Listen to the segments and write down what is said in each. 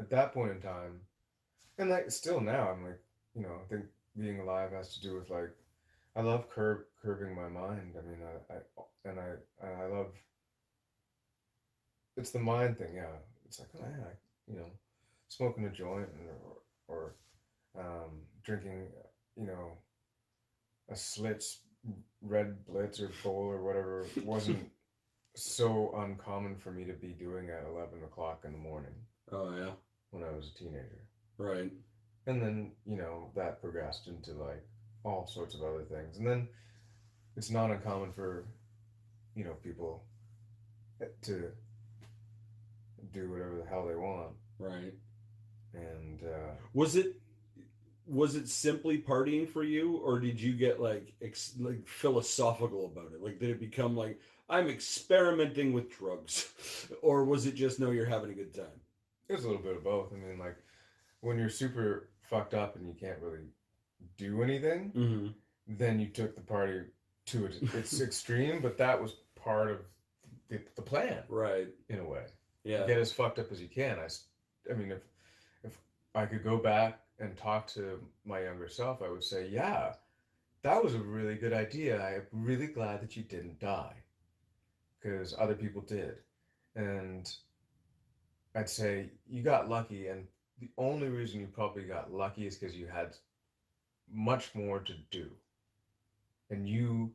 at that point in time, and like still now, I'm like, I think being alive has to do with like, I love curbing my mind. I mean, I love, it's the mind thing. Yeah, it's like, oh yeah, smoking a joint or drinking, you know, a Slits Red Blitz or Bull or whatever wasn't so uncommon for me to be doing at 11 o'clock in the morning Oh yeah. when I was a teenager. Right. And then, that progressed into like all sorts of other things. And then it's not uncommon for, people to do whatever the hell they want. Right. And Was it was it simply partying for you, or did you get like philosophical about it? Like, did it become like I'm experimenting with drugs, or was it just no, you're having a good time? it was a little bit of both. I mean, like when you're super fucked up and you can't really do anything, Mm-hmm. then you took the party to its extreme, but that was part of the plan Right. in a way. Yeah. Get as fucked up as you can. I mean, if I could go back and talk to my younger self, I would say, yeah, that was a really good idea. I'm really glad that you didn't die because other people did. And I'd say you got lucky, and the only reason you probably got lucky is because you had much more to do, and you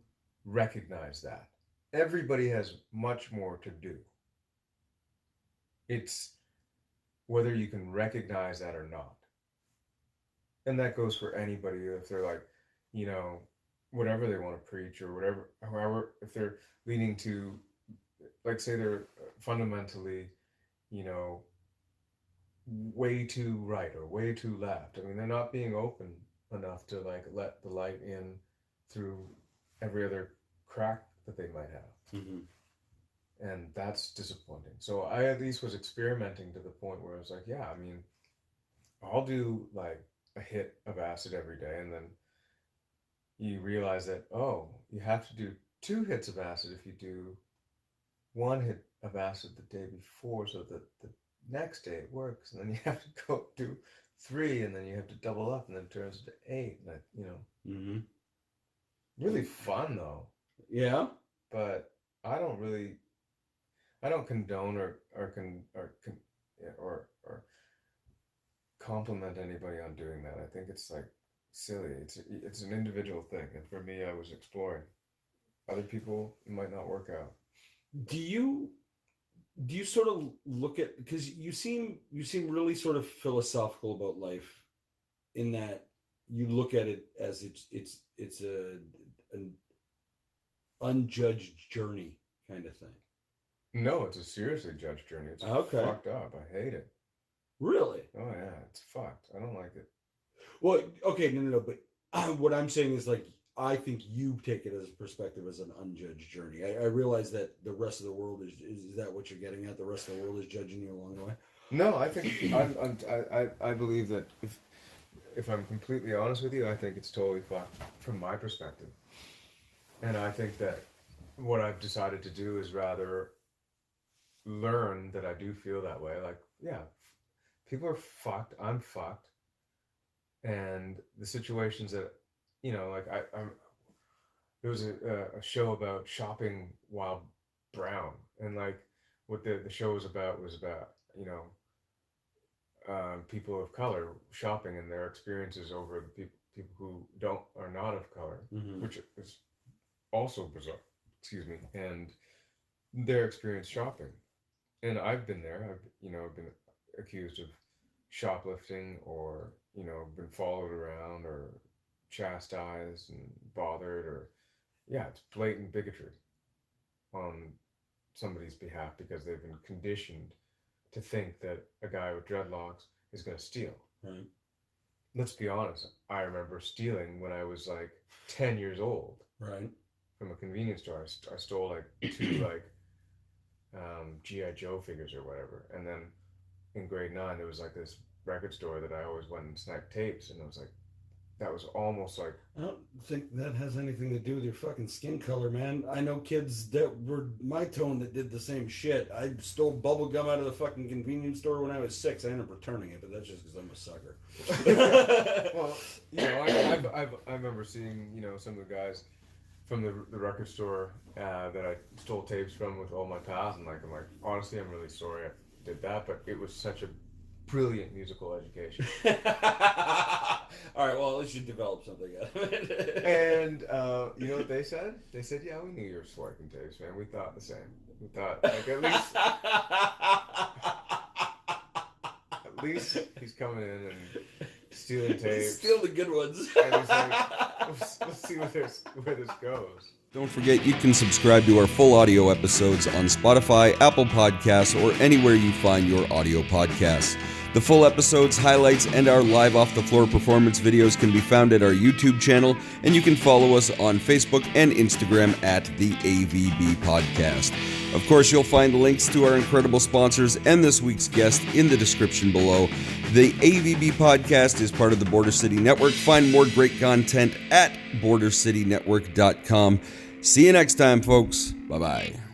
recognize that. Everybody has much more to do. It's whether you can recognize that or not. And that goes for anybody if they're like, you know, whatever they want to preach or whatever, however, if they're leaning to, like, say they're fundamentally, you know, way too right or way too left. I mean, they're not being open enough to like let the light in through every other crack that they might have. Mm-hmm. And that's disappointing. So I at least was experimenting to the point where I was like, yeah, I mean, I'll do like a hit of acid every day. And then you realize that, oh, you have to do 2 hits of acid if you do 1 hit of acid the day before so that the next day it works. And then you have to go do 3 and then you have to double up and then it turns into 8. And Mm-hmm. really fun though. Yeah. But I don't really, I don't condone or compliment anybody on doing that. I think it's like silly. It's an individual thing, and for me, I was exploring. Other people, it might not work out. Do you do you sort of look at, because you seem really sort of philosophical about life, in that you look at it as it's an unjudged journey kind of thing. No, it's a seriously judged journey. It's Okay. fucked up. I hate it. Really? Oh yeah, it's fucked. I don't like it. Well, okay, no, but what I'm saying is, like, I think you take it as a perspective as an unjudged journey. I realize that the rest of the world is that what you're getting at? The rest of the world is judging you along the way. No, I think I believe that if I'm completely honest with you, I think it's totally fucked from my perspective. And I think that what I've decided to do is rather learn that I do feel that way. Like, yeah, people are fucked. I'm fucked. And the situations that, like I'm there was a show about shopping while brown. And like what the show was about, people of color shopping and their experiences over the people who don't are not of color, Mm-hmm. which is also bizarre. Excuse me, and their experience shopping. And I've been there. I've been accused of shoplifting or been followed around or chastised and bothered or yeah, it's blatant bigotry on somebody's behalf because they've been conditioned to think that a guy with dreadlocks is going to steal. Right. Let's be honest. I remember stealing when I was like 10 years old Right. from a convenience store. I stole like 2 like GI Joe figures or whatever, and then in grade 9 there was like this record store that I always went and snagged tapes, and I was like that was almost like, I don't think that has anything to do with your fucking skin color, man. I know kids that were my tone that did the same shit. I stole bubble gum out of the fucking convenience store when I was 6. I ended up returning it, but that's just because I'm a sucker. well, I remember seeing, some of the guys from the record store that I stole tapes from with all my pals, and I'm like, honestly, I'm really sorry I did that, but it was such a brilliant musical education. All right, well, at least you developed something out of it. And you know what they said? They said, yeah, we knew you were swiping tapes, man. We thought the same. We thought, at least he's coming in and stealing tapes. Steal the good ones. And he's like, we'll see where this goes. Don't forget, you can subscribe to our full audio episodes on Spotify, Apple Podcasts, or anywhere you find your audio podcasts. The full episodes, highlights, and our live off-the-floor performance videos can be found at our YouTube channel, and you can follow us on Facebook and Instagram at the AVB Podcast. Of course, you'll find links to our incredible sponsors and this week's guest in the description below. The AVB Podcast is part of the Border City Network. Find more great content at bordercitynetwork.com. See you next time, folks. Bye-bye.